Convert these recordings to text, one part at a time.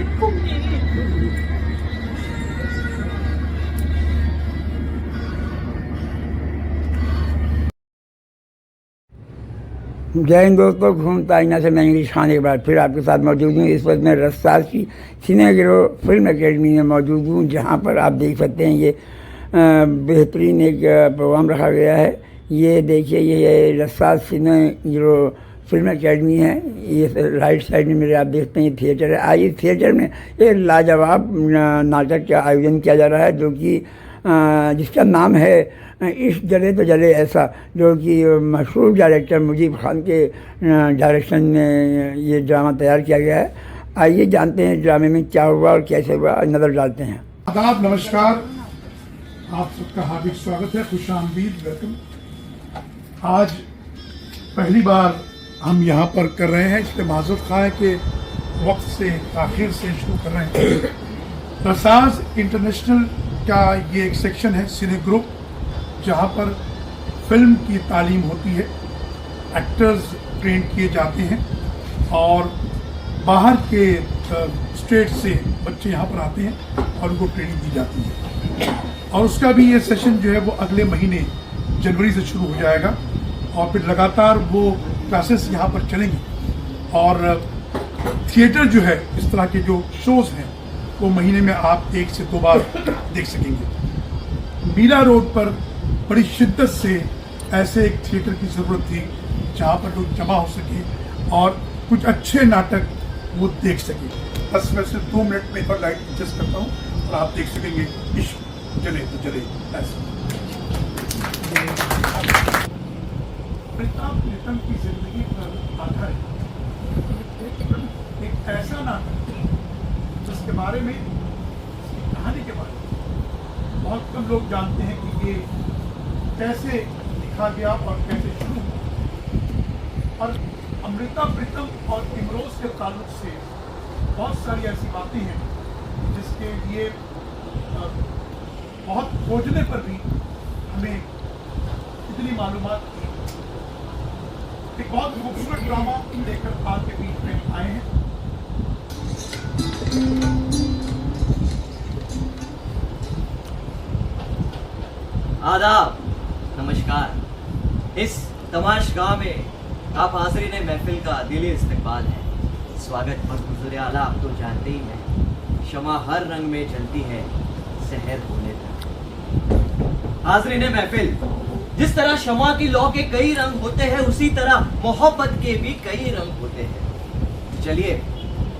जय हिंद दोस्तों, घूमता आईना से मैं इंग्लिश खान एक बार फिर आपके साथ मौजूद हूँ। इस वक्त मैं रसाल की सिनेग्रो फिल्म एकेडमी में मौजूद हूँ, जहाँ पर आप देख सकते हैं ये बेहतरीन एक प्रोग्राम रखा गया है। ये देखिए, ये रसाल सिनेग्रो फिल्म एकेडमी है। ये राइट साइड में मेरे आप देखते हैं ये थिएटर है। आज इस थिएटर में एक लाजवाब नाटक का आयोजन किया जा रहा है, जो कि जिसका नाम है इश्क जले तो जले ऐसा, जो कि मशहूर डायरेक्टर मुजीब खान के डायरेक्शन में ये ड्रामा तैयार किया गया है। आइए जानते हैं ड्रामे में क्या हुआ और कैसे हुआ, नज़र डालते हैं। आदाब, नमस्कार, आप सबका हार्दिक स्वागत है, खुशामदीद, वेलकम। आज पहली बार हम यहाँ पर कर रहे हैं, इसलिए माजूर खा है कि वक्त से आखिर से शुरू कर रहे हैं। रसाज इंटरनेशनल का ये एक सेक्शन है सिने ग्रुप, जहाँ पर फिल्म की तालीम होती है, एक्टर्स ट्रेन किए जाते हैं और बाहर के स्टेट से बच्चे यहाँ पर आते हैं और उनको ट्रेनिंग दी जाती है। और उसका भी ये सेशन जो है वो अगले महीने जनवरी से शुरू हो जाएगा और फिर लगातार वो क्लासेस यहाँ पर चलेंगी। और थिएटर जो है, इस तरह के जो शोज़ हैं वो महीने में आप 1 से 2 बार देख सकेंगे। मीरा रोड पर बड़ी शिद्दत से ऐसे एक थिएटर की ज़रूरत थी जहाँ पर लोग जमा हो सके और कुछ अच्छे नाटक वो देख सकें। बस मैं सिर्फ 2 मिनट में एक और लाइट एडजस्ट करता हूँ और आप देख सकेंगे इश्क जले तो जले ऐसा। अमिताभ प्रीतम की जिंदगी पर आधारित एक ऐसा नाटक जिसके बारे में, इसकी कहानी के बारे में बहुत कम लोग जानते हैं कि ये कैसे लिखा गया और कैसे शुरू हुआ। और अमृता प्रीतम और इमरोज के ताल्लुक से बहुत सारी ऐसी बातें हैं जिसके लिए बहुत खोजने पर भी हमें इतनी मालूमात नहीं। एक बहुत खूबसूरत ड्रामा लेकर आपके बीच में आए हैं। आदाब, नमस्कार। इस तमाशगाह में आप हाज़रीन महफिल का दिली इस्तकबाल है। स्वागत और हुज़ूर आला आप तो जानते ही हैं, शमा हर रंग में जलती है सहर होने तक। हाज़रीन महफिल, जिस तरह शमा की लौ के कई रंग होते हैं, उसी तरह मोहब्बत के भी कई रंग होते हैं। चलिए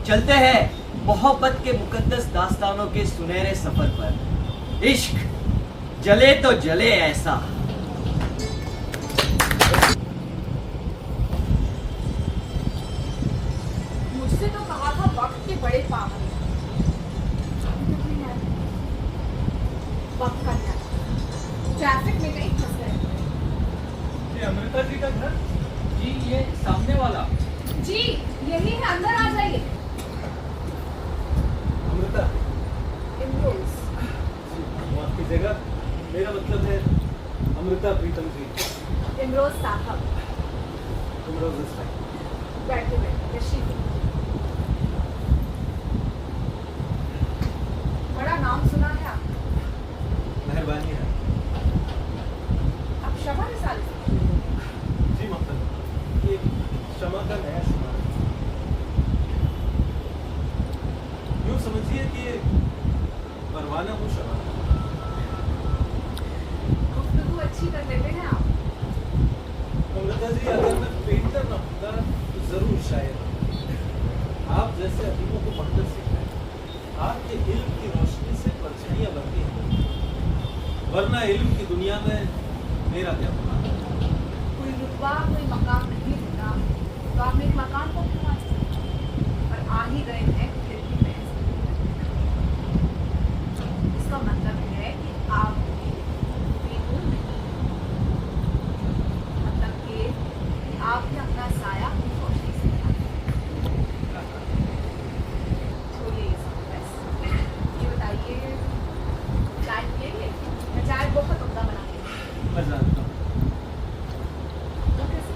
चलते हैं मोहब्बत के मुकद्दस दास्तानों के सुनहरे सफर पर। इश्क जले तो जले ऐसा। मुझसे तो कहा था वक्त के बड़े पाबंद, वक्त का क्या, ट्रैफिक में कहीं फंस गए। ये अमृता जी का घर? जी ये सामने वाला। जी यही है, अंदर आ जाइए। अमृता इमरोज, माफ कीजिएगा, मेरा मतलब है अमृता प्रीतम जी। इमरोज साहब। इमरोज बैठे बैठे तशरीफ। बड़ा नाम सुना है आप। मेहरबानी है। आप शमा रिसाल जी मतलब ये शमा का नया शुमार। यूँ समझिए कि ये परवाना हूँ शमा। गुफ्तगू अच्छी कर लेते हैं आप। अमृता जी, अगर मैं पेंटर ना होता तो जरूर शायर। आप जैसे अदीबों को पढ़कर सीखना है। आपके इल्म की रोशनी से परछाइयाँ बनती हैं, वरना इल्म की दुनिया में मेरा क्या पता। कोई रुतबा कोई मकाम नहीं होता तो आप मेरे मकान को क्यों आ सकते, और आ ही गए हैं फिर भी मैं। इसका मतलब है कि आप मतलब कि आपने अपना साया अपनी रोशनी से छोड़िए ये सब बस। ये बताइए, चाय पिएंगे? मैं चाय बहुत उम्दा बनाती हूँ। मैं जानता हूँ। वो कैसे?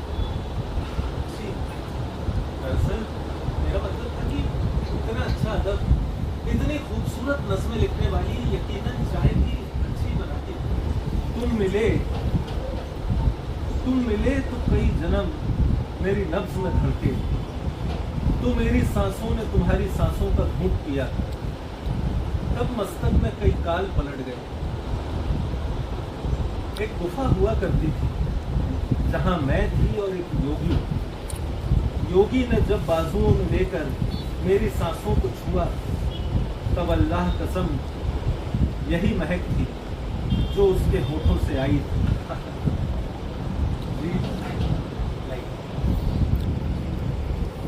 जी, दरअसल मेरा मतलब था कि इतना अच्छा अदब इतनी खूबसूरत नज़्में लिखने वाली, यकीनन शायद ही अच्छी बनाती। तुम मिले तो कई जन्म मेरी नब्ज में धड़के, तो मेरी सांसों ने तुम्हारी सांसों का घूंट पिया, तब मस्तक में कई काल पलट गए। एक गुफा हुआ करती थी जहां मैं थी और एक योगी ने जब बाजुओं में लेकर मेरी सांसों को छुआ, तब अल्लाह कसम यही महक थी जो उसके होठों से आई थी।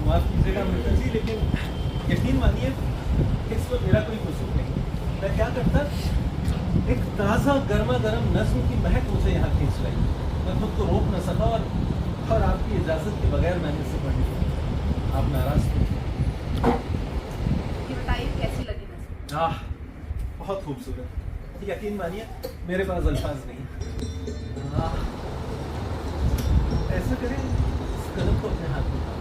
माफ कीजिएगा मित्र जी, लेकिन यकीन मानिए इसमें मेरा कोई कसूर नहीं। मैं क्या करता, एक ताज़ा गर्मा गर्म नज्म की महक मुझे यहाँ खींच लाई। मैं खुद को रोक न सका और आपकी इजाज़त के बगैर मैंने इसे पढ़ लिया। आप नाराज थे? ये बताइए कैसी लगी नज़्म? बहुत खूबसूरत। यकीन मानिए मेरे पास अल्फाज नहीं। ऐसा करें, इस कलम को अपने हाथ में उठाओ।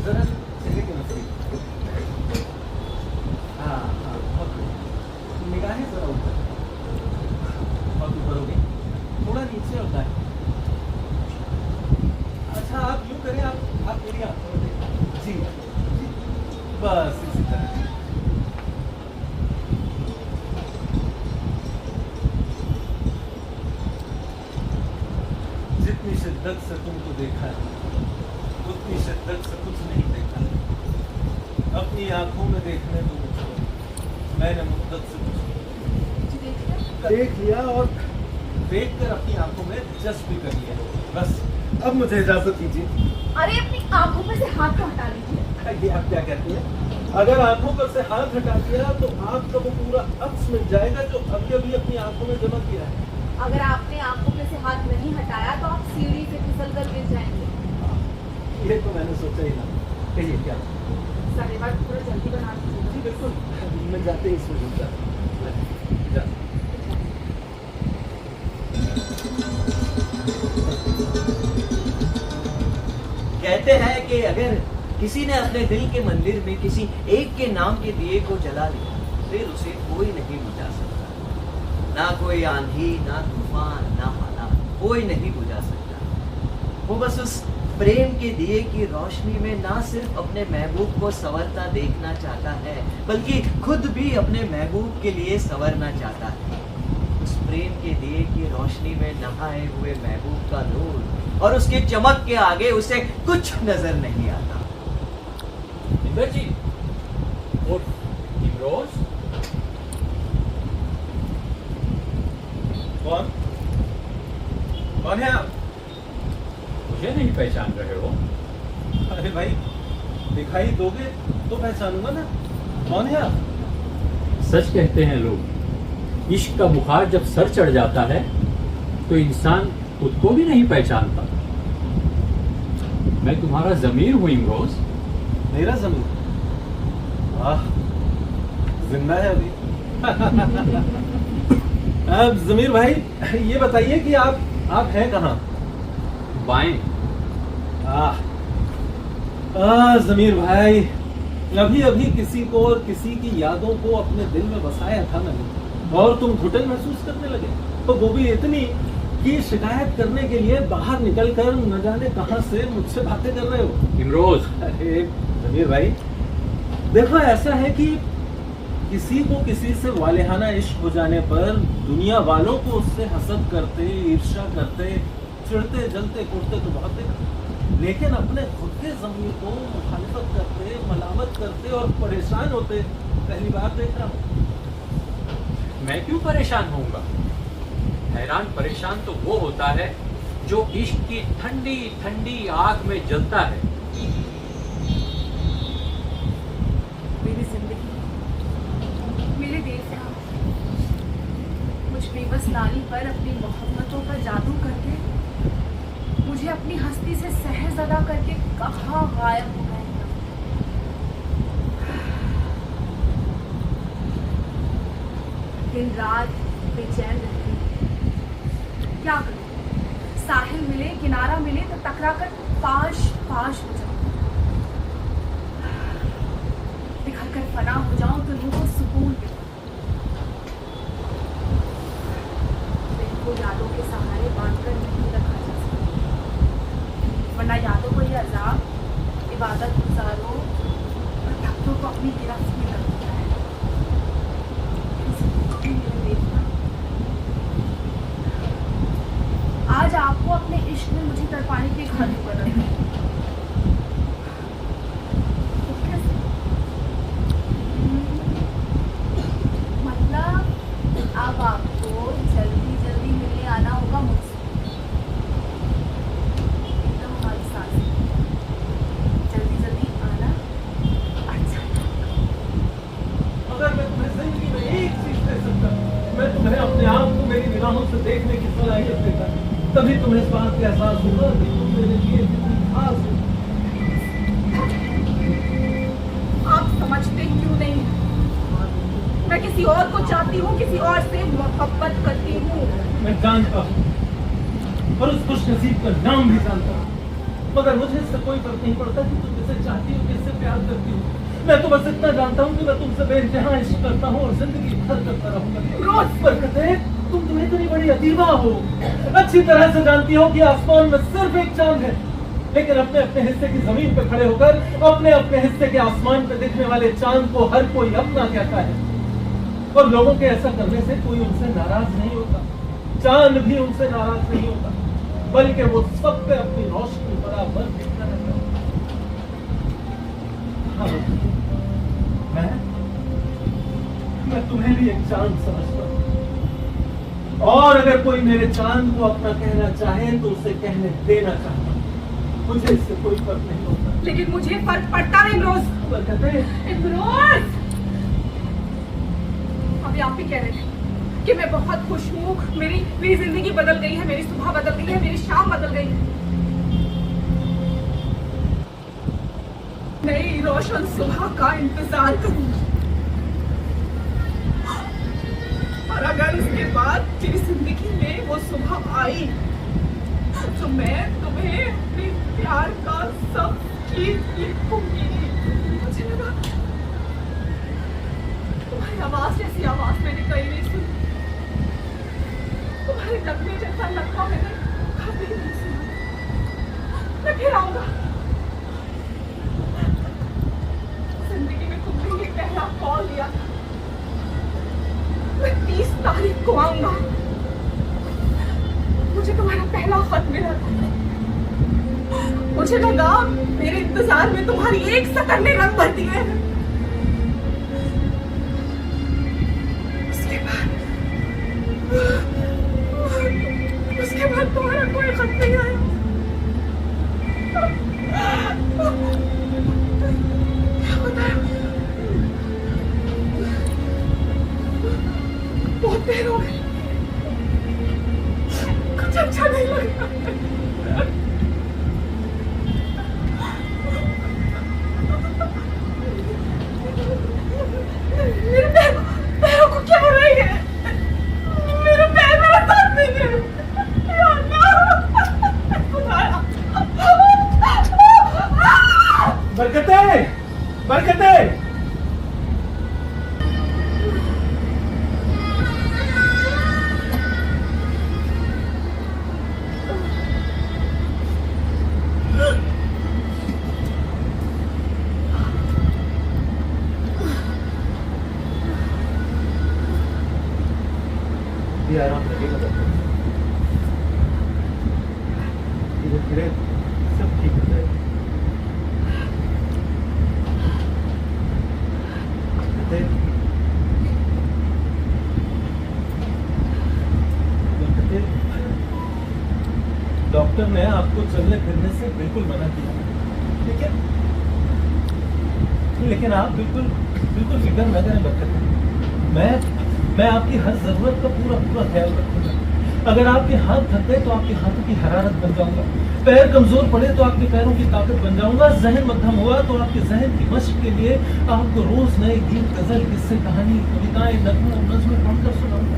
जरा चेहरे के नजदीक। हाँ, बहुत बढ़िया। निगाहें जरा ऊपर, बहुत ऊपर हो गई, थोड़ा नीचे और दाएं। अच्छा, आप यूं करें, आप मेरी आंखों में देखें। जी, बस इसी तरह। जितनी शिद्दत से तुमको देखा है, उतनी शिद्दत से कुछ नहीं देखा। अपनी आंखों में देखने दो मुझको, मैंने मुद्दत से कुछ देख लिया और देखकर अपनी आंखों में जज्ब भी कर लिया। बस अब मुझे इजाजत दीजिए। अरे अपनी आंखों में से हाथ को हटा लीजिए। ये आप क्या कहती हैं? अगर आंखों पर से हाथ हटा दिया तो आपका वो पूरा अक्स मिल जाएगा जो अभी अभी अपनी आंखों में जमा किया है। अगर आपने आंखों में से हाथ नहीं हटाया तो आप सीढ़ी से फिसल कर गिर जाएंगे। ये तो मैंने सोचा ही ना। कहिए क्या? सारे बात थोड़ा जल्दी बना दीजिए। जी बिल्कुल, मैं जाते ही इसमें जुट जाता हूँ। कहते हैं कि अगर किसी ने अपने दिल के मंदिर में किसी एक के नाम के दिए को जला लिया, फिर उसे कोई नहीं बुझा सकता। ना कोई आंधी, ना तूफान, ना हालात, कोई नहीं बुझा सकता। वो बस उस प्रेम के दिए की रोशनी में ना सिर्फ अपने महबूब को संवरता देखना चाहता है, बल्कि खुद भी अपने महबूब के लिए संवरना चाहता है। उस प्रेम के दिए की रोशनी में नहाए हुए महबूब का नूर और उसकी चमक के आगे उसे कुछ नजर नहीं आता। इंदर जी, और इमरोज कौन है आप? मुझे नहीं पहचान रहे हो? अरे भाई, दिखाई दोगे तो पहचानूंगा ना। कौन है आप? सच कहते हैं लोग, इश्क का बुखार जब सर चढ़ जाता है तो इंसान खुद को भी नहीं पहचानता। मैं तुम्हारा ज़मीर हूँ इमरोज। मेरा ज़मीर? वाह, जिंदा है अभी। अब ज़मीर भाई, ये बताइए कि आप हैं कहाँ? बाएं। ज़मीर भाई, अभी अभी किसी को और किसी की यादों को अपने दिल में बसाया था मैंने, और तुम घुटन महसूस करने लगे, तो वो भी इतनी कि शिकायत करने के लिए बाहर निकलकर न जाने कहां से मुझसे बातें कर रहे हो। इमरोज, अरे ज़मीर भाई, देखो ऐसा है कि किसी को किसी से वालिहाना इश्क हो जाने पर दुनिया वालों को उससे हसद करते, ईर्ष्या करते, चिढ़ते, जलते, कुटते तो बहुत देखा, लेकिन अपने खुद के ज़मीर को मुखालिफत करते, मलामत करते और परेशान होते पहली बार देख रहा हूँ। मैं क्यों परेशान होऊंगा? हैरान परेशान तो वो होता है जो इश्क की ठंडी ठंडी आग में जलता है। मेरी जिंदगी मेरे देश से मुझ बेबस नारी पर अपनी मोहब्बतों का जादू करके, मुझे अपनी हस्ती से सहज़दा करके कहाँ गायब हो गए। दिन रात बेचैन रहती हूँ। क्या करूं? साहिल मिले, किनारा मिले तो टकरा कर पाश पाश हो जाऊं। बिखर कर फना हो जाऊं तो रूह को सुकून दे। दिल को यादों के सहारे बांधकर नहीं रखा जा सकता, वरना यादों को ये अजाब इबादत गुजारो और भक्तों को अपनी गिरफ्त में कर देता है। मेरे देखना, आज आपको अपने इश्क में मुझे तड़पाने के खातिर बदल है। मतलब अब आपको जल्दी जल्दी मिलने आना होगा मुझसे। एकदम हमारी सांस जल्दी जल्दी आना अच्छा। अगर मैं तुम्हें जिंदगी में एक चीज दे सकता, मैं तुम्हें अपने आप को मेरी निगाहों से देखने की सलाहियत देता, तभी तुम्हें इस बात का एहसास होगा कि तुम मेरे लिए कितनी खास हो। आप समझते क्यों नहीं? मैं किसी और को चाहती हूँ, किसी और से मोहब्बत करती हूँ। मैं जानता हूँ और उस खुश नसीब का नाम भी जानता हूँ, मगर मुझे इससे कोई फर्क नहीं पड़ता कि तुम किससे चाहती हो, किससे प्यार करती हो। मैं तो बस इतना जानता हूँ कि मैं तुमसे बेइंतहा इश्क करता हूँ और जिंदगी भर करता रहूंगा। रोज बरकतें, तुम इतनी बड़ी अतीबा हो, अच्छी तरह से जानती हो कि आसमान में सिर्फ एक चांद है, लेकिन अपने अपने हिस्से की जमीन पे खड़े होकर अपने अपने हिस्से के आसमान पे दिखने वाले चांद को हर कोई अपना कहता है, और लोगों के ऐसा करने से कोई उनसे नाराज नहीं होता, चांद भी उनसे नाराज नहीं होता, बल्कि वो सब पे अपनी रोशनी बराबर दिखता रहता है। हाँ, मैं तुम्हें भी एक चांद समझता हूँ, और अगर कोई मेरे चांद को अपना कहना चाहे तो उसे कहने देना चाहता हूँ। मुझे इससे कोई फर्क नहीं होता। लेकिन मुझे फर्क पड़ता है इमरोज। इमरोज, अभी आप भी कह रहे थे कि मैं बहुत खुश हूँ, मेरी जिंदगी बदल गई है, मेरी सुबह बदल गई है, मेरी शाम बदल गई है। नई रोशन सुबह का इंतजार करूंगी, और अगर उसके बाद तेरी जिंदगी में वो सुबह आई तो मैं तुम्हें अपने प्यार का सब गीत लिखूंगी। मुझे लगा तुम्हारी आवाज जैसी आवाज मैंने कहीं नहीं सुनी, तुम्हारे लगने जैसा लगा मैंने कभी नहीं सुना। मैं फिर आऊंगा, जिंदगी में तुमने ये पहला कॉल दिया, मैं 30 तारीख को आऊंगा। मुझे तुम्हारा पहला खत मिला था, मुझे लगा मेरे इंतजार में तुम्हारी एक सकंड ने रंग भर दिए। उसके बाद तुम्हारा कोई खत नहीं आया। क्या बताया? बहुत देर हो गई, कुछ अच्छा नहीं लग रहा। मेरे पैरों को क्या हो रही है? मेरे पैर मेरा साथ नहीं दे रहे। या अल्लाह, खुदाया। बरकतें, बरकतें, ये आराम लगेगा। धीरे धीरे सब ठीक हो जाएगा। डॉक्टर ने आपको चलने फिरने से बिल्कुल मना किया, लेकिन आप बिल्कुल फिक्र न करें बरकत। मैं आपकी हर जरूरत का पूरा ख्याल रखूंगा। अगर आपके हाथ थक गए तो आपके हाथों की हरारत बन जाऊंगा, पैर कमजोर पड़े तो आपके पैरों की ताकत बन जाऊंगा, जहन मध्यम हुआ तो आपके जहन की मशक के लिए आपको रोज नए गीत, गजल, किस्से, कहानी, कविताएं, नज़्में पढ़कर सुनाऊंगा।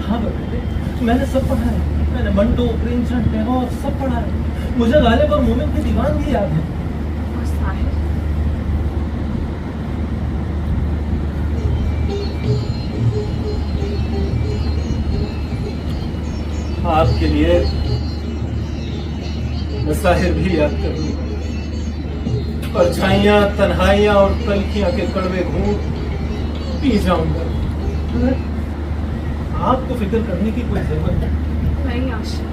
हाँ बेटे, मैंने सब पढ़ा है, मैंने मंटो, प्रेमचंद, टैगोर सब पढ़ा है। मुझे गालिब और मोमिन के दीवान भी याद है। के लिए मैं साहिर भी याद करूंगा। परछाइयां, तन्हाइयां और तलखियां के कड़वे घूंट पी जाऊंगा। आपको फिक्र करने की कोई जरूरत नहीं। नहीं आशा,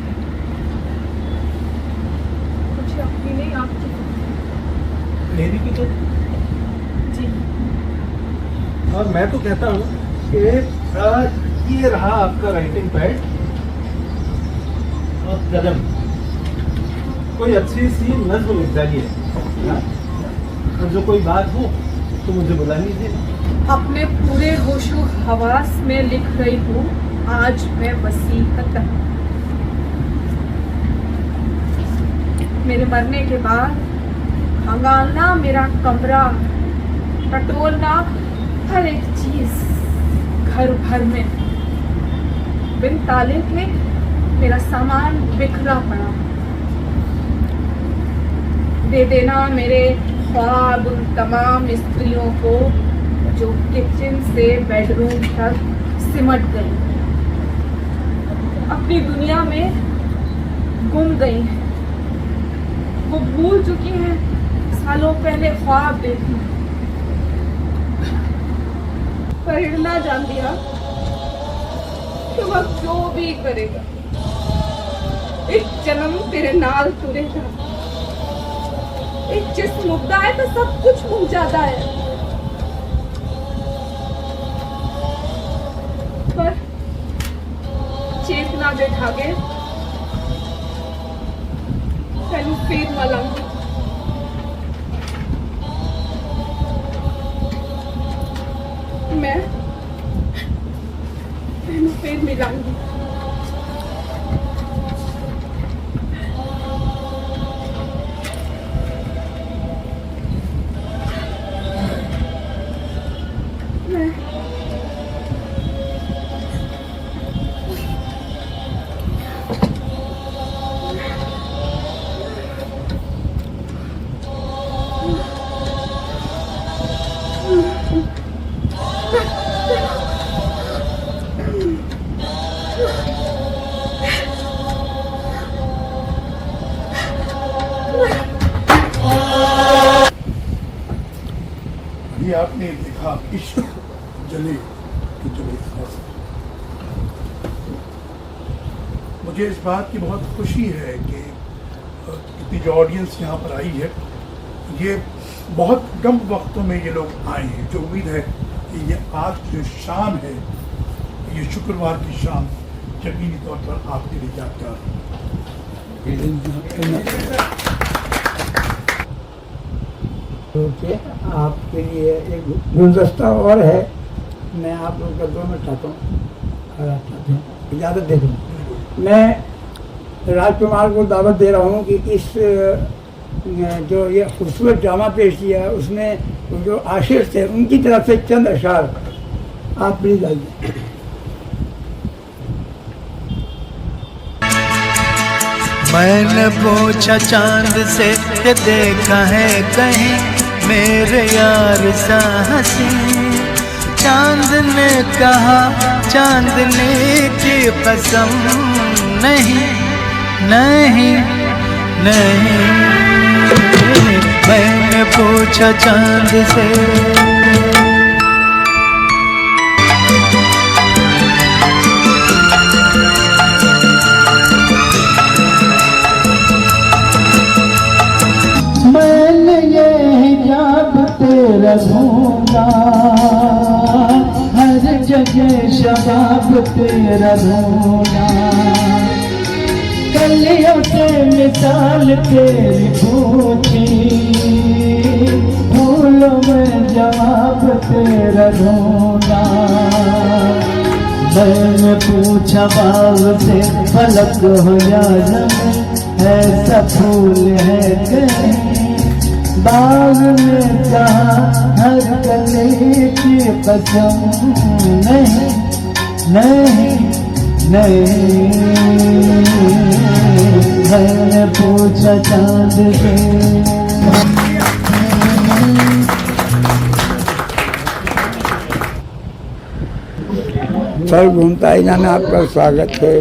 मुझे अपनी नहीं आपकी मेरी फिक्र। जी। और मैं तो कहता हूँ कि ये रहा आपका राइटिंग पैड और कलम। कोई अच्छी सी नज्म लिख डालिए, हाँ? और जो कोई बात हो तो मुझे बुला लीजिए। अपने पूरे होशो हवास में लिख रही हूँ आज मैं वसीयत। मेरे मरने के बाद हंगाना मेरा कमरा, टटोलना हर एक चीज घर भर में, बिन ताले के मेरा सामान बिखरा पड़ा। दे देना मेरे ख्वाब उन तमाम स्त्रियों को जो किचन से बेडरूम तक सिमट गई, अपनी दुनिया में गुम गई हैं। वो भूल चुकी हैं सालों पहले ख्वाब देखी, पर इतना जान दिया कि वह जो भी करेगा एक जन्म तेरे नाल तुरेगा। एक जिस्म मुक्ता है तो सब कुछ मुक जाता है, पर चेतना बैठा के तेनू फिर मिलांगी। मैं तेनू फिर मिलांगी। ये आपने देखा इश्क जले कि जले खास। मुझे इस बात की बहुत खुशी है कि इतनी जो ऑडियंस यहाँ पर आई है, ये बहुत कम वक्तों में ये लोग आए हैं। जो उम्मीद है कि ये आज जो शाम है, ये शुक्रवार की शाम यकीनी तौर पर आपके लिए यादगार है। क्योंकि आपके लिए एक गुलदस्ता और है, मैं आप लोग का दोनों चाहता हूँ, इजाज़त दे दूँ। मैं राजकुमार को दावत दे रहा हूँ कि इस जो ये खूबसूरत ड्रामा पेश किया है उसमें जो आशिर थे उनकी तरफ से चंद अशार आप प्लीज आइए। मैंने पूछा चांद से कि देखा है कहीं मेरे यार सा हंसी। चांद ने कहा चांदनी की कसम नहीं नहीं नहीं। मैंने पूछा चांद से रहूंगा हर जगह शबाब तेरा ढूंढा। कलियों से मिसाल तेरी पूछी, फूलों में जवाब तेरा ढूंढा। मैंने पूछा बाग से फलक हो या ज़मीं, ऐसा फूल है कहीं। बाग में कहा हर कली की कसम नहीं नहीं नहीं। मैंने पूछा चांद से सर घूमता इना में आपका स्वागत है।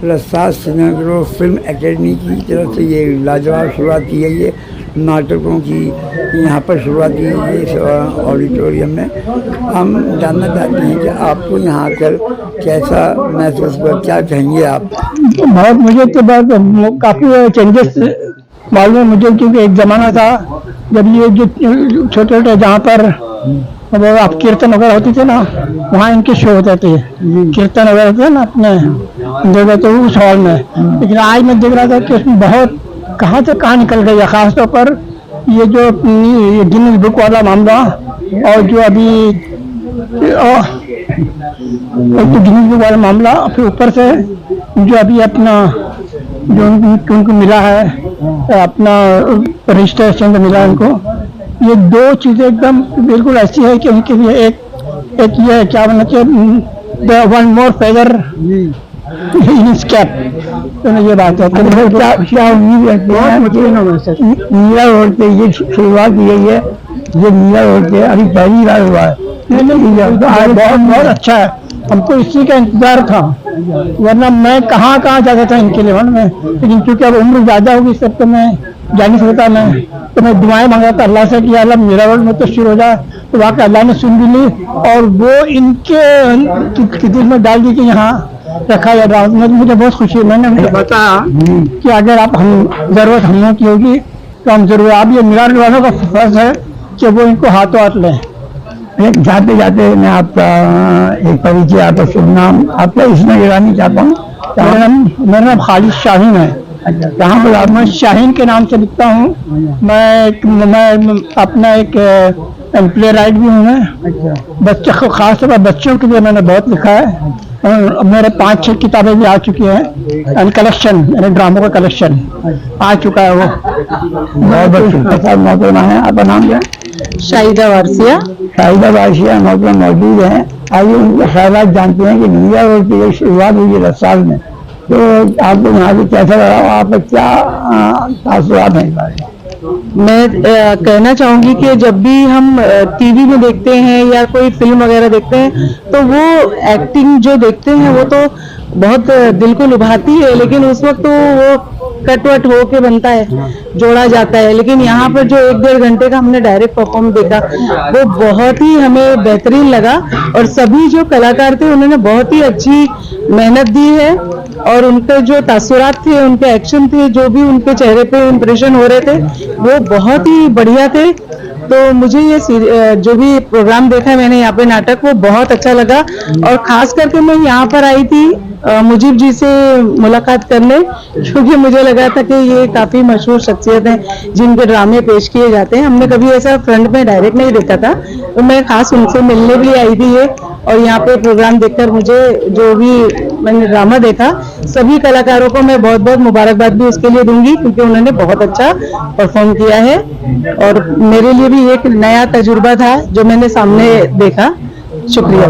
रसास सिनेमा फिल्म एकेडमी की तरफ से ये लाजवाब शुरुआत की गई है। नाटकों की यहाँ पर शुरुआत की गई है इस ऑडिटोरियम में। हम जानना चाहते हैं कि आपको यहाँ आकर कैसा महसूस हुआ, क्या कहेंगे आप? बहुत मुझे तो बहुत काफ़ी चेंजेस मालूम है मुझे, क्योंकि एक ज़माना था जब ये जो छोटे छोटे जहाँ पर आप कीर्तन वगैरह होती थे ना, वहाँ इनके शो होते थे, कीर्तन वगैरह होते थे ना अपने जगह, तो उस हॉल में। लेकिन आज मैं देख रहा था कि उसमें बहुत कहाँ से कहाँ निकल गई है। खासतौर पर ये जो गिनीज बुक वाला मामला, और जो अभी एक तो गिनीज बुक वाला मामला, फिर ऊपर से जो अभी अपना जो उनको मिला है अपना रजिस्ट्रेशन मिला है उनको, ये दो चीज़ें एकदम बिल्कुल ऐसी है कि उनके लिए एक ये क्या बनना चाहिए, one more feather in cap, तो ये बात है। तो क्या उम्मीद रखते हैं मीरा रोड पे ये शुरुआत की गई है, ये मीरा रोड पे अभी पहली बार हुआ है, आज बहुत अच्छा है। हमको इसी का इंतजार था, वरना मैं कहाँ जाता था इनके लिए में, लेकिन क्योंकि अब उम्र ज़्यादा होगी सब, तो मैं जा नहीं सकता। मैं दुआएं मांगा था अल्लाह से कि अल्लाह मेरा रोड में तो शुरू हो जाए, तो वाकई अल्लाह ने सुन भी ली, और वो इनके दिल में डाल दी कि यहाँ रखा जा रहा है। मुझे बहुत खुशी है। मैंने उनको बताया कि अगर आप ज़रूरत हम लोगों की होगी तो हम जरूर, आप ये मीरा रोड वालों का फर्ज है कि वो इनको हाथों हाथ लें। जाते जाते मैं आपका एक परिचय, आपका शुभ नाम आपका इसमें गिरानी चाहता हूँ। मेरा नाम खालिद शाहीन है। यहाँ पर मैं शाहीन के नाम से लिखता हूँ। मैं अपना एक प्ले राइट भी हूँ। मैं बच्चे को खास तौर पर बच्चों के लिए मैंने बहुत लिखा है, और मेरे 5-6 किताबें भी आ चुकी हैं, कलेक्शन, मेरे ड्रामों का कलेक्शन आ चुका है। वो बहुत मोहतरमा है। आपका नाम क्या है? शाहिदा वारसिया। शाहिदा वारसिया मोहतरमा मौजूद है। आइए उनके ख्यालात जानते हैं कि मीरा रोड की शुरुआत हुई है रसाल में, तो आपको यहाँ से कैसा लगा, आप क्या तासुरात हैं इस बारे में? मैं कहना चाहूँगी कि जब भी हम टीवी में देखते हैं या कोई फिल्म वगैरह देखते हैं, तो वो एक्टिंग जो देखते हैं वो तो बहुत दिल को लुभाती है, लेकिन उस वक्त तो वो कटवट हो के बनता है, जोड़ा जाता है। लेकिन यहाँ पर जो 1-1.5 घंटे का हमने डायरेक्ट परफॉर्म देखा, वो बहुत ही हमें बेहतरीन लगा, और सभी जो कलाकार थे उन्होंने बहुत ही अच्छी मेहनत दी है, और उनके जो तासुरात थे, उनके एक्शन थे, जो भी उनके चेहरे पे इम्प्रेशन हो रहे थे, वो बहुत ही बढ़िया थे। तो मुझे ये जो भी प्रोग्राम देखा मैंने यहाँ पे नाटक, वो बहुत अच्छा लगा। और खास करके मैं यहाँ पर आई थी मुजीब जी से मुलाकात करने, क्योंकि मुझे लगा था कि ये काफ़ी मशहूर शख्सियत हैं जिनके ड्रामे पेश किए जाते हैं। हमने कभी ऐसा फ्रंट में डायरेक्ट नहीं देखा था, तो मैं खास उनसे मिलने भी आई थी ये। और यहाँ पे प्रोग्राम देखकर मुझे जो भी मैंने ड्रामा देखा, सभी कलाकारों को मैं बहुत बहुत मुबारकबाद भी उसके लिए दूंगी, क्योंकि उन्होंने बहुत अच्छा परफॉर्म किया है। और मेरे लिए भी एक नया तजुर्बा था जो मैंने सामने देखा। शुक्रिया।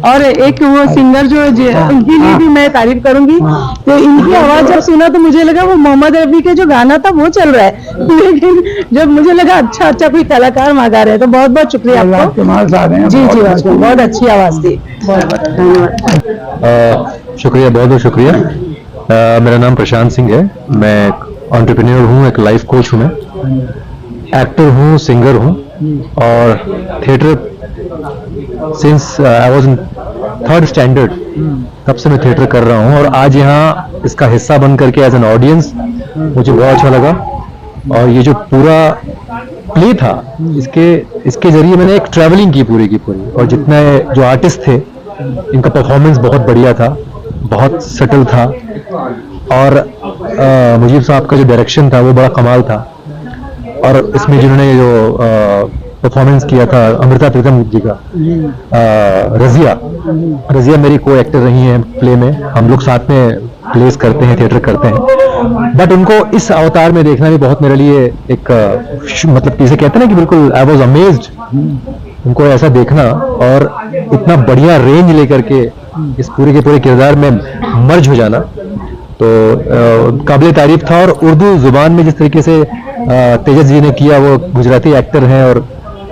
और एक वो सिंगर जो उनकी लिए भी मैं तारीफ करूंगी, तो इनकी आवाज जब सुना तो मुझे लगा वो मोहम्मद रफी के जो गाना था वो चल रहा है, लेकिन जब मुझे लगा अच्छा कोई कलाकार वहाँ गा रहे हैं, तो बहुत बहुत शुक्रिया आपको। जी बहुत अच्छी आवाज थी, बहुत बहुत धन्यवाद। शुक्रिया, बहुत बहुत शुक्रिया। मेरा नाम प्रशांत सिंह है। मैं एंटरप्रेन्योर हूँ, एक लाइफ कोच हूँ, मैं एक्टर हूँ, सिंगर हूँ, और theatre since I was in 3rd standard तब से मैं थिएटर कर रहा हूँ। और आज यहाँ इसका हिस्सा बन करके एज एन ऑडियंस मुझे बहुत अच्छा लगा। और ये जो पूरा प्ले था, इसके जरिए मैंने एक ट्रैवलिंग की पूरी की पूरी, और जितने जो आर्टिस्ट थे इनका परफॉर्मेंस बहुत बढ़िया था, बहुत सटल था। और मुजीब साहब का जो डायरेक्शन था वो बड़ा कमाल था। और इसमें जिन्होंने जो परफॉर्मेंस किया था अमृता प्रीतम जी का, रजिया मेरी को एक्टर रही हैं प्ले में, हम लोग साथ में प्लेस करते हैं, थिएटर करते हैं। बट उनको इस अवतार में देखना भी बहुत मेरे लिए एक मतलब किसे कहते हैं ना कि बिल्कुल आई वॉज अमेज्ड उनको ऐसा देखना, और इतना बढ़िया रेंज लेकर के इस पूरे के पूरे किरदार में मर्ज हो जाना, तो काबिल तारीफ था। और उर्दू जुबान में जिस तरीके से तेजस जी ने किया, वो गुजराती एक्टर हैं और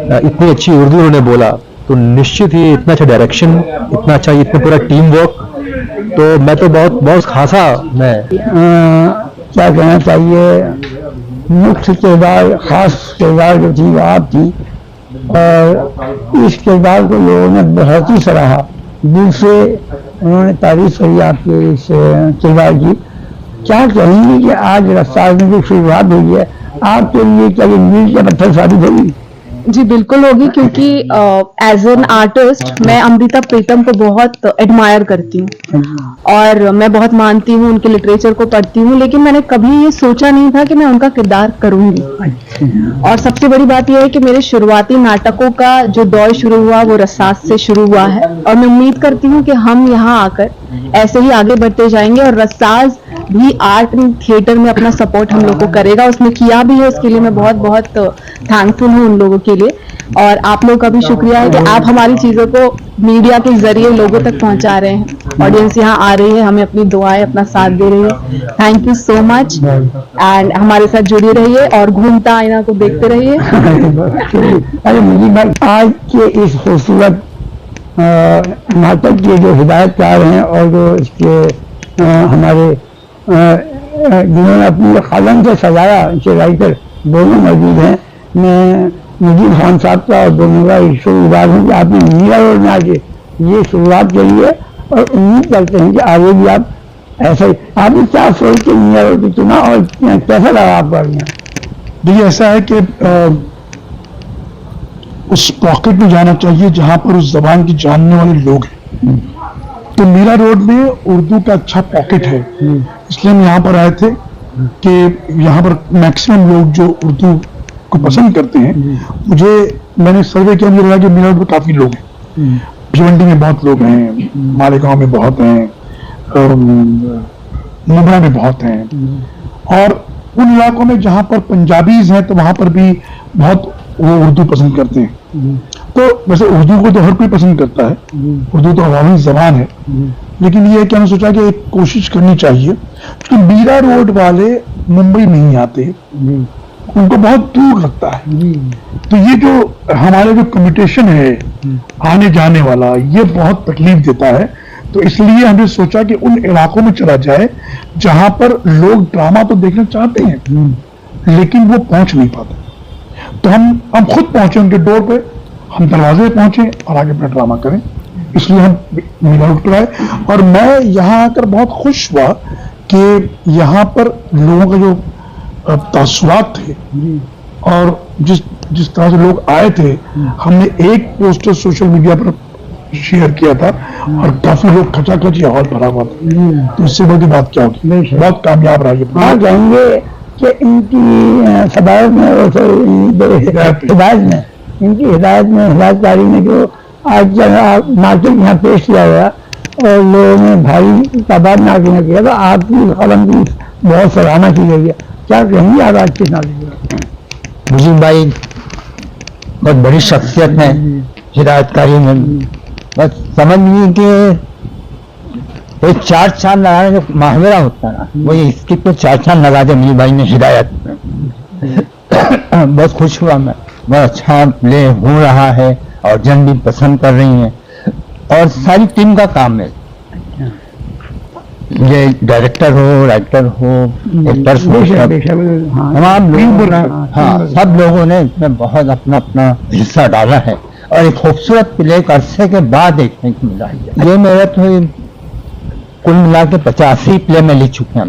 इतनी अच्छी उर्दू उन्होंने बोला, तो निश्चित ही इतना अच्छा डायरेक्शन, इतना अच्छा इतना पूरा टीम वर्क तो मैं तो बहुत खासा मैं क्या कहना चाहिए, मुख्य किरदार, खास किरदार जो थी वो आप थी, और इस किरदार को लोगों ने बहुत ही सराहा, दिल से उन्होंने तारीफ करी आपके इस किरदार की। क्या कहेंगे कि आज रफ्तार में जो शुरुआत हुई है आपके लिए, क्या ये मील का पत्थर साबित होगी? जी बिल्कुल होगी, क्योंकि एज एन आर्टिस्ट मैं अमृता प्रीतम को बहुत एडमायर करती हूँ और मैं बहुत मानती हूँ, उनके लिटरेचर को पढ़ती हूँ, लेकिन मैंने कभी ये सोचा नहीं था कि मैं उनका किरदार करूंगी। और सबसे बड़ी बात यह है कि मेरे शुरुआती नाटकों का जो दौर शुरू हुआ वो रसास से शुरू हुआ है, और मैं उम्मीद करती हूँ कि हम यहाँ आकर ऐसे ही आगे बढ़ते जाएंगे, और रसास भी आर्ट एंड थिएटर में अपना सपोर्ट हम लोग को करेगा, उसने किया भी है, उसके लिए मैं बहुत बहुत थैंकफुल हूँ उन लोगों के लिए। और आप लोगों का भी शुक्रिया है कि आप हमारी चीजों को मीडिया के जरिए लोगों तक पहुंचा रहे हैं। ऑडियंस यहाँ आ रही है, हमें अपनी दुआएं, अपना साथ दे रही है। Thank you so much, and हमारे साथ जुड़े रहिए और घूमता आईना को देखते रहिए। अरे मुझे बात, आज के इस खूबसूरत नाटक के जो हिदायतकार हैं और जो इसके हमारे जिन्होंने अपनी कलम से सजाया, इनके राइटर दोनों मौजूद हैं। मैं मुजीब खान साहब का और दोनों का शुक्रगुजार हूँ कि आपने मीरा रोड में आके ये शुरुआत करी है, और उम्मीद करते हैं कि आगे भी आप ऐसा ही। आपने क्या सोच के मीरा रोड चुना और कैसा लगा आपको? देखिए, ऐसा है कि उस पॉकेट में जाना चाहिए जहां पर उस जबान की जानने वाले लोग हैं। तो मीरा रोड में उर्दू का अच्छा पॉकेट है, इसलिए हम यहाँ पर आए थे कि यहाँ पर मैक्सिमम लोग जो उर्दू को पसंद करते हैं, मैंने सर्वे किया, मुझे लगा कि मीरा रोड में काफी लोग हैं, भिवंडी में बहुत लोग हैं, मालेगांव में बहुत हैं, मुंबई में बहुत हैं, और उन इलाकों में जहाँ पर पंजाबीज हैं तो वहां पर भी बहुत वो उर्दू पसंद करते हैं। तो वैसे उर्दू को तो हर कोई पसंद करता है, उर्दू तो अवामी जबान है, लेकिन ये कि हमने सोचा कि एक कोशिश करनी चाहिए कि मीरा रोड वाले मुंबई नहीं आते, उनको बहुत दूर लगता है। तो ये जो हमारे जो कम्यूटेशन है आने जाने वाला, ये बहुत तकलीफ देता है। तो इसलिए हमने सोचा कि उन इलाकों में चला जाए जहां पर लोग ड्रामा तो देखना चाहते हैं लेकिन वो पहुंच नहीं पाते। तो हम खुद पहुंचे उनके डोर पे, हम दरवाजे पे पहुंचे और आगे अपना ड्रामा करें, इसलिए हम मीरा रोड पर आए। और मैं यहाँ आकर बहुत खुश हुआ कि यहाँ पर लोगों का जो तासुरात थे और जिस तरह से लोग आए थे, हमने एक पोस्टर सोशल मीडिया पर शेयर किया था और काफी लोग खचाखच हॉल भरा हुआ था। तो इससे बड़ी बात क्या होगी, बहुत कामयाब रहा ये। हाँ, कहेंगे कि इनकी सदायत में, इनकी हिदायत में, हिदायतकारी में जो आज नाटक यहाँ पेश किया गया और लोगों ने भारी तादाद में आगे किया, तो आपकी कलम की बहुत सराहना की गई है। क्या कहेंगे आप आज के नाटक? मुजीब भाई बहुत बड़ी शख्सियत है हिदायतकारी में, बस समझ लीजिए कि एक चार चांद लगाने जो माहवरा होता है ना, वही इसकी तो चार चांद लगा दे मुजीब भाई ने हिदायत में। बहुत खुश हुआ मैं, बहुत अच्छा प्ले हो रहा है और जन भी पसंद कर रही हैं, और सारी टीम का काम है, ये डायरेक्टर हो, राइटर हो, एक्टर्स हो, तमाम लोग, हाँ सब लोगों ने इसमें बहुत अपना अपना हिस्सा डाला है और एक खूबसूरत प्ले एक अरसे के बाद देखने को मिला है। ये मेरा तो कुल मिला के 85 प्ले में लिख चुके हैं,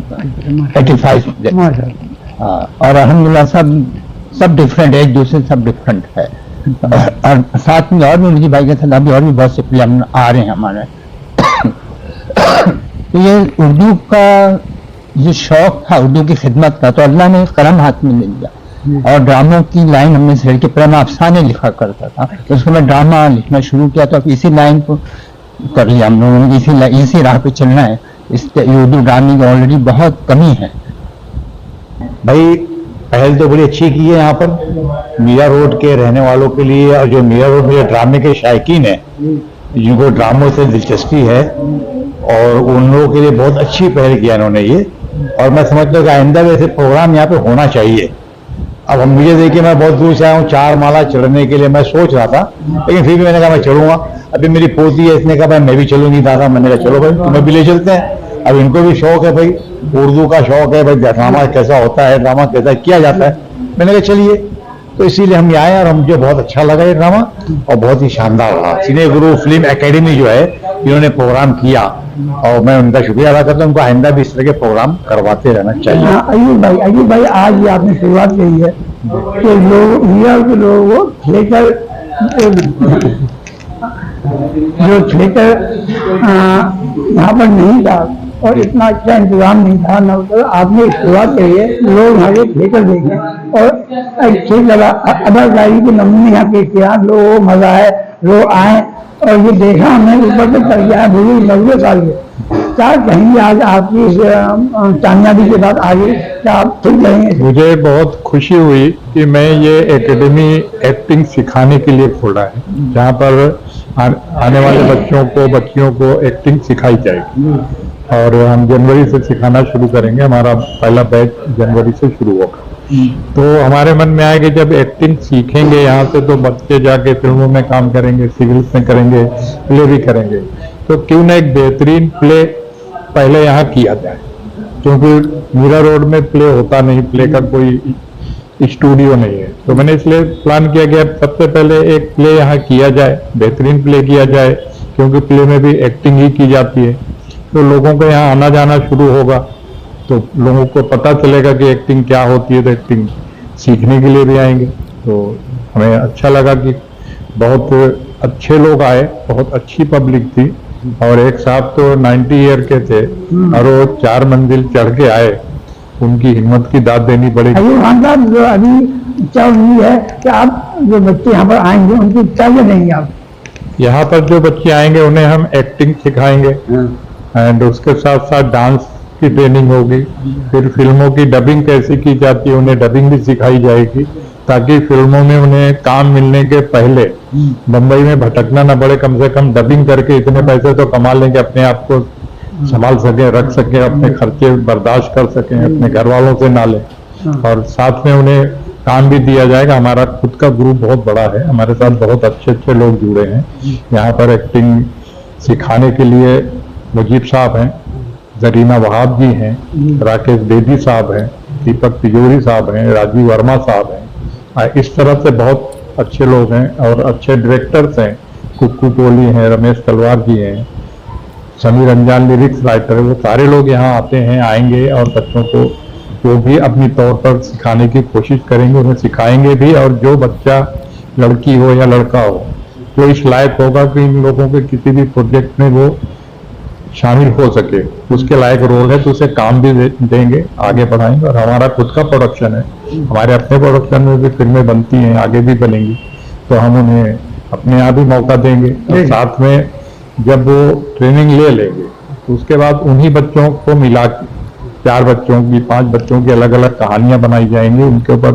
85 प्ले, और अल्हम्दुलिल्लाह सब डिफरेंट, एक दूसरे सब डिफरेंट है। और साथ में और भी मुझे भाई के साथ अभी और भी बहुत से प्ले आ रहे हैं हमारे। तो ये उर्दू का जो शौक था, उर्दू की खिदमत का, तो अल्लाह ने कलम हाथ में ले लिया और ड्रामों की लाइन हमने से लड़के प्रेम अफसाने लिखा करता था, तो उसको मैं ड्रामा लिखना शुरू किया, तो अब इसी लाइन को कर लिया हम लोगों ने, इसी राह पे चलना है। इस उर्दू ड्रामे की ऑलरेडी बहुत कमी है। भाई पहल तो बड़ी अच्छी की है यहाँ पर मीरा रोड के रहने वालों के लिए, और जो मीरा रोड में ड्रामे के शायकीन है, जिनको ड्रामों से दिलचस्पी है, और उन लोगों के लिए बहुत अच्छी पहल किया इन्होंने ये। और मैं समझता हूँ कि आइंदा वैसे प्रोग्राम यहाँ पे होना चाहिए, अब हम मुझे देखिए मैं बहुत दूर से आया हूँ, 4 माला चढ़ने के लिए मैं सोच रहा था, लेकिन फिर भी मैंने कहा मैं चढ़ूंगा। अभी मेरी पोती है, इसने कहा भाई मैं भी चलूंगी दादा, मैंने कहा चलो भाई तुम्हें भी ले चलते हैं। अब इनको भी शौक है भाई, उर्दू का शौक है भाई, ड्रामा कैसा होता है, ड्रामा कैसा किया जाता है। मैंने कहा चलिए, तो इसीलिए हम यहाँ आए और मुझे बहुत अच्छा लगा ये ड्रामा और बहुत ही शानदार रहा। सिने गुरु फिल्म एकेडमी जो है इन्होंने प्रोग्राम किया और मैं उनका शुक्रिया अदा करता हूँ। उनको आइंदा भी इस तरह के प्रोग्राम करवाते रहना चाहिए। अयूब भाई आज ये आपने शुरुआत की है कि लोग मीरा के लोगों को लेकर जो थिएटर यहाँ पर नहीं था और इतना अच्छा इंतजाम नहीं था ना, तो आपने शुरुआत करी है, लोग यहाँ के थिएटर देखें और अच्छी लगा अदाकारी के नमूने यहाँ पेश किया, लोगों को मजा है, लोग आए और ये देखा हमने ऊपर तक कर गया है। 90 साल के क्या कहेंगे आज आपकी इस कामयाबी के बाद आगे क्या आप ठीक करेंगे? मुझे बहुत खुशी हुई कि मैं ये एकेडमी एक्टिंग सिखाने के लिए खोला है, जहाँ पर आने वाले बच्चियों को एक्टिंग सिखाई जाएगी और हम जनवरी से सिखाना शुरू करेंगे। हमारा पहला बैच जनवरी से शुरू होगा। तो हमारे मन में आया कि जब एक्टिंग सीखेंगे यहाँ से तो बच्चे जाके फिल्मों में काम करेंगे, सीरियल्स में करेंगे, प्ले भी करेंगे, तो क्यों ना एक बेहतरीन प्ले पहले यहाँ किया जाए, क्योंकि मीरा रोड में प्ले होता नहीं, प्ले का कोई स्टूडियो नहीं है। तो मैंने इसलिए प्लान किया कि अब सबसे पहले एक प्ले यहाँ किया जाए, बेहतरीन प्ले किया जाए, क्योंकि प्ले में भी एक्टिंग ही की जाती है। तो लोगों का यहाँ आना जाना शुरू होगा तो लोगों को पता चलेगा कि एक्टिंग क्या होती है, तो एक्टिंग सीखने के लिए भी आएंगे। तो हमें अच्छा लगा कि बहुत अच्छे लोग आए, बहुत अच्छी पब्लिक थी और एक साहब तो 90 ईयर के थे और वो 4 मंजिल चढ़ के आए, उनकी हिम्मत की दाद देनी पड़ेगी। जो अभी इच्छा उम्मीद है कि आप जो बच्चे यहाँ पर आएंगे उनकी इच्छा क्या देंगे आप? यहाँ पर जो बच्चे आएंगे उन्हें हम एक्टिंग सिखाएंगे एंड उसके साथ साथ डांस की ट्रेनिंग होगी, फिर फिल्मों की डबिंग कैसे की जाती है उन्हें डबिंग भी सिखाई जाएगी, ताकि फिल्मों में उन्हें काम मिलने के पहले मुंबई में भटकना न पड़े। कम से कम डबिंग करके इतने पैसे तो कमा लेंगे, अपने आप को संभाल सके, रख सके, अपने खर्चे बर्दाश्त कर सकें, अपने घर वालों से ना लें और साथ में उन्हें काम भी दिया जाएगा। हमारा खुद का ग्रुप बहुत बड़ा है, हमारे साथ बहुत अच्छे अच्छे लोग जुड़े हैं। यहाँ पर एक्टिंग सिखाने के लिए मुजीब साहब हैं, जरीना वहाब जी हैं, राकेश बेदी साहब हैं, दीपक तिजोरी साहब हैं, राजीव वर्मा साहब हैं। इस तरह से बहुत अच्छे लोग हैं और अच्छे डायरेक्टर्स हैं, कुक्कू टोली हैं, रमेश तलवार जी हैं, समीर रंजान लिरिक्स राइटर, वो सारे लोग यहाँ आते हैं, आएंगे और बच्चों को जो भी अपनी तौर पर सिखाने की कोशिश करेंगे उन्हें सिखाएंगे भी। और जो बच्चा लड़की हो या लड़का हो जो इस लायक होगा कि इन लोगों के किसी भी प्रोजेक्ट में वो शामिल हो सके, उसके लायक रोल है तो उसे काम भी देंगे, आगे बढ़ाएंगे। और हमारा खुद का प्रोडक्शन है, हमारे अपने प्रोडक्शन में भी फिल्में बनती हैं, आगे भी बनेंगी, तो हम उन्हें अपने यहाँ भी मौका देंगे। और साथ में जब वो ट्रेनिंग ले लेंगे तो उसके बाद उन्हीं बच्चों को मिला के 4 बच्चों की 5 बच्चों की अलग अलग कहानियां बनाई जाएंगी, उनके ऊपर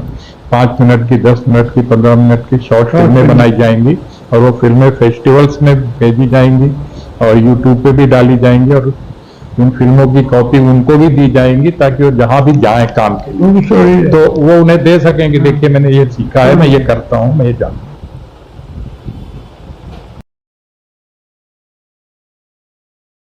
5 मिनट की, 10 मिनट की, 15 मिनट की शॉर्ट फिल्में बनाई जाएंगी और वो फिल्में फेस्टिवल्स में भेजी जाएंगी और यूट्यूब पे भी डाली जाएंगी और उन फिल्मों की कॉपी उनको भी दी जाएंगी ताकि वो जहां भी जाएं काम के लिए तो वो उन्हें दे सकेंगे, देखिए मैंने ये सीखा है, मैं ये करता हूँ, मैं ये जानता हूँ।